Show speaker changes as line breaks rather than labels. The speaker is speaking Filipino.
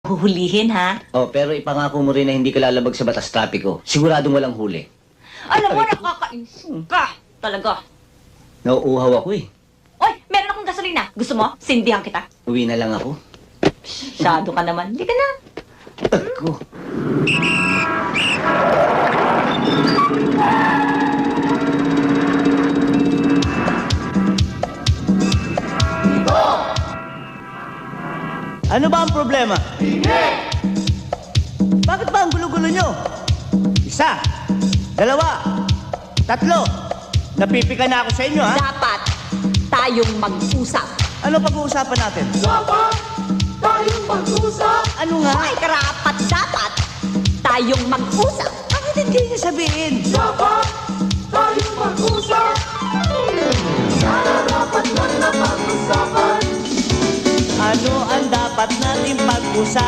Huhulihin, ha?
Oh, pero ipangako mo rin na hindi ka lalabag sa batas trapiko. Siguradong walang huli.
Alam mo, nakakainis ka. Talaga.
Nauuhaw ako eh.
Oy, meron akong gasolina. Gusto mo? Sindihan kita.
Uwi na lang ako.
Masyado ka naman. Hindi ka na.
Ako.
Ano ba ang problema? Bakit ba ang gulo-gulo nyo? Isa, dalawa, tatlo. Napipika na ako sa inyo, ha?
Dapat tayong mag-usap.
Ano pag-uusapan natin?
Dapat tayong mag-usap.
Ano nga?
Ay, karapat dapat tayong mag-usap.
Bakit hindi niyo sabihin?
Dapat tayong mag-usap. Dapat lang na pag-usapan.
Ano ang dapat natin pag-usapan?